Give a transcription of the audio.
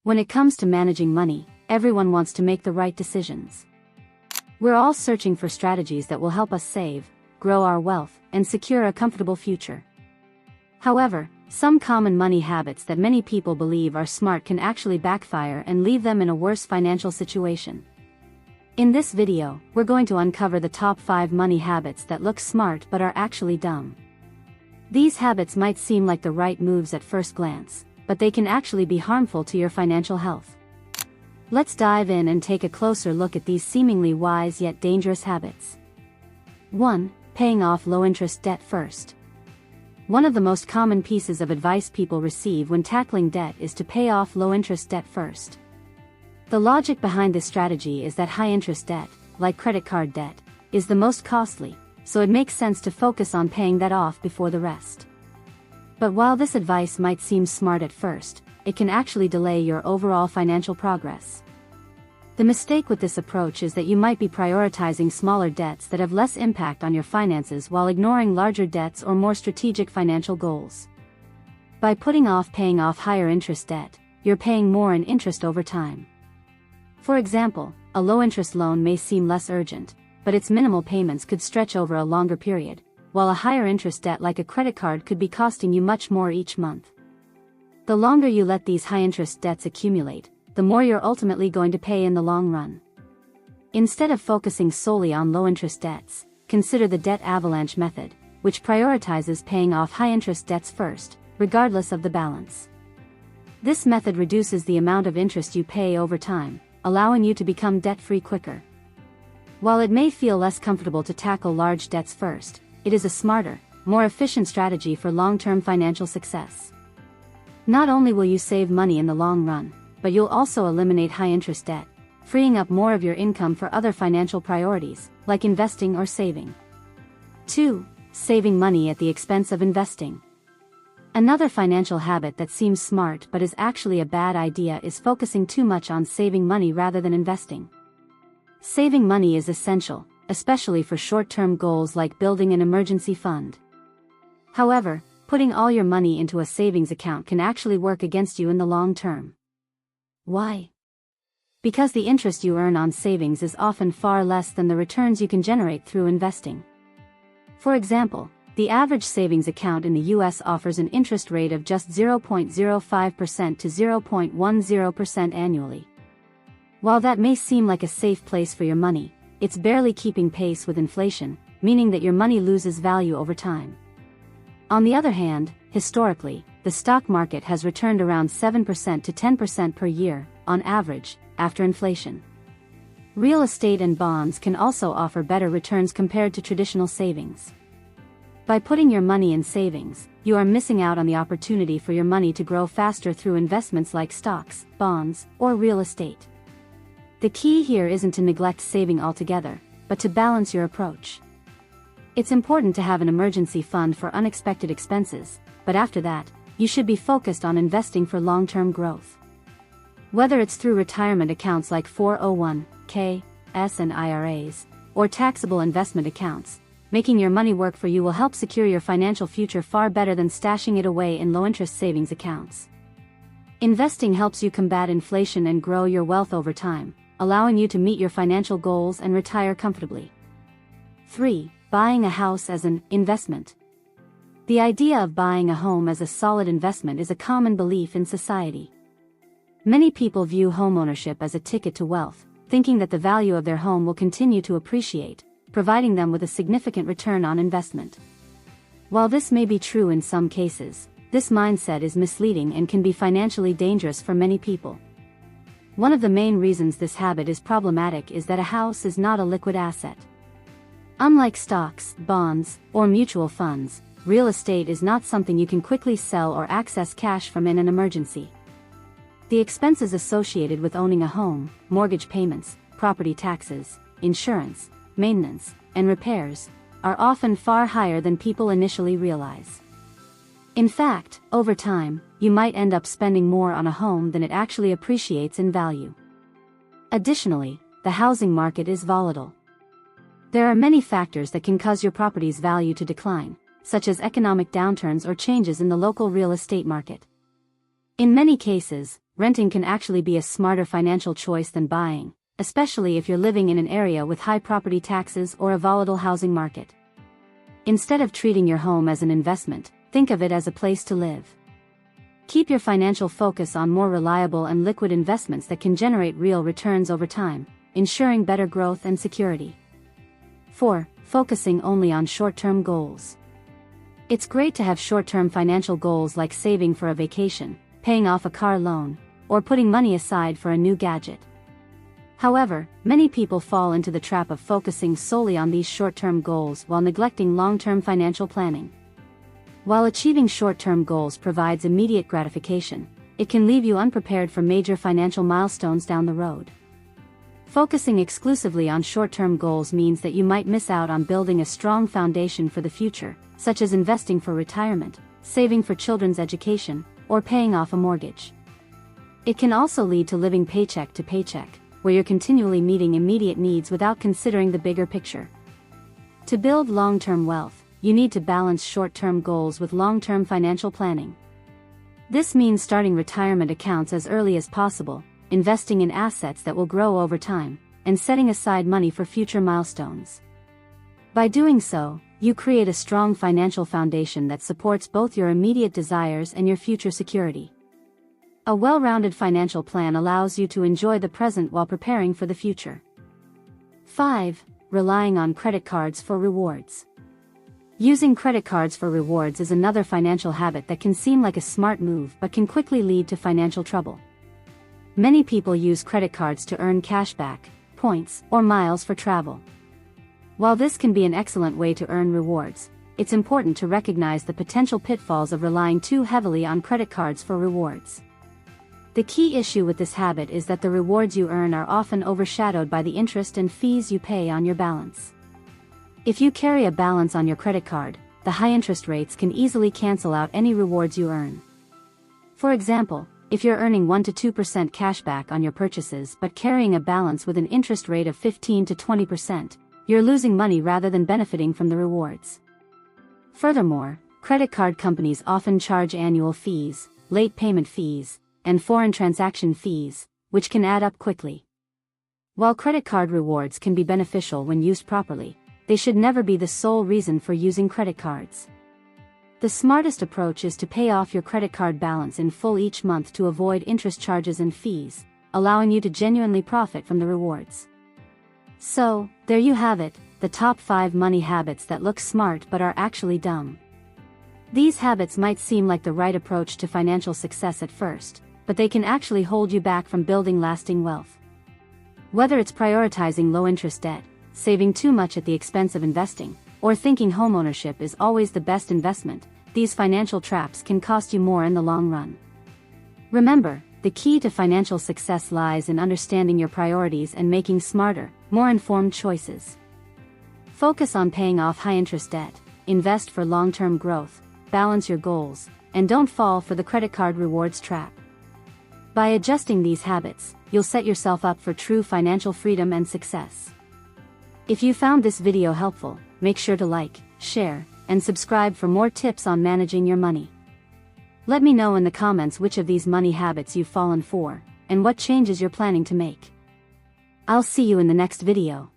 When it comes to managing money, everyone wants to make the right decisions. We're all searching for strategies that will help us save, grow our wealth, and secure a comfortable future. However, some common money habits that many people believe are smart can actually backfire and leave them in a worse financial situation. In this video, we're going to uncover the top 5 money habits that look smart but are actually dumb. These habits might seem like the right moves at first glance, but they can actually be harmful to your financial health. Let's dive in and take a closer look at these seemingly wise yet dangerous habits. 1. Paying off low-interest debt first. One of the most common pieces of advice people receive when tackling debt is to pay off low-interest debt first. The logic behind this strategy is that high-interest debt, like credit card debt, is the most costly, so it makes sense to focus on paying that off before the rest. But while this advice might seem smart at first, it can actually delay your overall financial progress. The mistake with this approach is that you might be prioritizing smaller debts that have less impact on your finances while ignoring larger debts or more strategic financial goals. By putting off paying off higher interest debt, you're paying more in interest over time. For example, a low-interest loan may seem less urgent, but its minimal payments could stretch over a longer period, while a higher interest debt like a credit card could be costing you much more each month. The longer you let these high-interest debts accumulate, the more you're ultimately going to pay in the long run. Instead of focusing solely on low-interest debts, consider the debt avalanche method, which prioritizes paying off high-interest debts first, regardless of the balance. This method reduces the amount of interest you pay over time, allowing you to become debt-free quicker. While it may feel less comfortable to tackle large debts first, it is a smarter, more efficient strategy for long-term financial success. Not only will you save money in the long run, but you'll also eliminate high-interest debt, freeing up more of your income for other financial priorities, like investing or saving. 2. Saving money at the expense of investing. Another financial habit that seems smart but is actually a bad idea is focusing too much on saving money rather than investing. Saving money is essential, especially for short-term goals like building an emergency fund. However, putting all your money into a savings account can actually work against you in the long term. Why? Because the interest you earn on savings is often far less than the returns you can generate through investing. For example, the average savings account in the US offers an interest rate of just 0.05% to 0.10% annually. While that may seem like a safe place for your money, it's barely keeping pace with inflation, meaning that your money loses value over time. On the other hand, historically, the stock market has returned around 7% to 10% per year, on average, after inflation. Real estate and bonds can also offer better returns compared to traditional savings. By putting your money in savings, you are missing out on the opportunity for your money to grow faster through investments like stocks, bonds, or real estate. The key here isn't to neglect saving altogether, but to balance your approach. It's important to have an emergency fund for unexpected expenses, but after that, you should be focused on investing for long-term growth. Whether it's through retirement accounts like 401(k)s and IRAs, or taxable investment accounts, making your money work for you will help secure your financial future far better than stashing it away in low-interest savings accounts. Investing helps you combat inflation and grow your wealth over time, allowing you to meet your financial goals and retire comfortably. 3. Buying a house as an investment. The idea of buying a home as a solid investment is a common belief in society. Many people view homeownership as a ticket to wealth, thinking that the value of their home will continue to appreciate, providing them with a significant return on investment. While this may be true in some cases, this mindset is misleading and can be financially dangerous for many people. One of the main reasons this habit is problematic is that a house is not a liquid asset. Unlike stocks, bonds, or mutual funds, real estate is not something you can quickly sell or access cash from in an emergency. The expenses associated with owning a home, mortgage payments, property taxes, insurance, maintenance, and repairs, are often far higher than people initially realize. In fact, over time, you might end up spending more on a home than it actually appreciates in value. Additionally, the housing market is volatile. There are many factors that can cause your property's value to decline, such as economic downturns or changes in the local real estate market. In many cases, renting can actually be a smarter financial choice than buying, especially if you're living in an area with high property taxes or a volatile housing market. Instead of treating your home as an investment, think of it as a place to live. Keep your financial focus on more reliable and liquid investments that can generate real returns over time, ensuring better growth and security. 4. Focusing only on short-term goals. It's great to have short-term financial goals like saving for a vacation, paying off a car loan, or putting money aside for a new gadget. However, many people fall into the trap of focusing solely on these short-term goals while neglecting long-term financial planning. While achieving short-term goals provides immediate gratification, it can leave you unprepared for major financial milestones down the road. Focusing exclusively on short-term goals means that you might miss out on building a strong foundation for the future, such as investing for retirement, saving for children's education, or paying off a mortgage. It can also lead to living paycheck to paycheck, where you're continually meeting immediate needs without considering the bigger picture. To build long-term wealth, you need to balance short-term goals with long-term financial planning. This means starting retirement accounts as early as possible, investing in assets that will grow over time, and setting aside money for future milestones. By doing so, you create a strong financial foundation that supports both your immediate desires and your future security. A well-rounded financial plan allows you to enjoy the present while preparing for the future. 5. Relying on credit cards for rewards. Using credit cards for rewards is another financial habit that can seem like a smart move but can quickly lead to financial trouble. Many people use credit cards to earn cashback, points, or miles for travel. While this can be an excellent way to earn rewards, it's important to recognize the potential pitfalls of relying too heavily on credit cards for rewards. The key issue with this habit is that the rewards you earn are often overshadowed by the interest and fees you pay on your balance. If you carry a balance on your credit card, the high interest rates can easily cancel out any rewards you earn. For example, if you're earning 1 to 2% cashback on your purchases but carrying a balance with an interest rate of 15 to 20%, you're losing money rather than benefiting from the rewards. Furthermore, credit card companies often charge annual fees, late payment fees, and foreign transaction fees, which can add up quickly. While credit card rewards can be beneficial when used properly, they should never be the sole reason for using credit cards. The smartest approach is to pay off your credit card balance in full each month to avoid interest charges and fees, allowing you to genuinely profit from the rewards. So, there you have it, the top 5 money habits that look smart but are actually dumb. These habits might seem like the right approach to financial success at first, but they can actually hold you back from building lasting wealth. Whether it's prioritizing low-interest debt, saving too much at the expense of investing, or thinking homeownership is always the best investment, these financial traps can cost you more in the long run. Remember, the key to financial success lies in understanding your priorities and making smarter, more informed choices. Focus on paying off high-interest debt, invest for long-term growth, balance your goals, and don't fall for the credit card rewards trap. By adjusting these habits, you'll set yourself up for true financial freedom and success. If you found this video helpful, make sure to like, share, and subscribe for more tips on managing your money. Let me know in the comments which of these money habits you've fallen for, and what changes you're planning to make. I'll see you in the next video.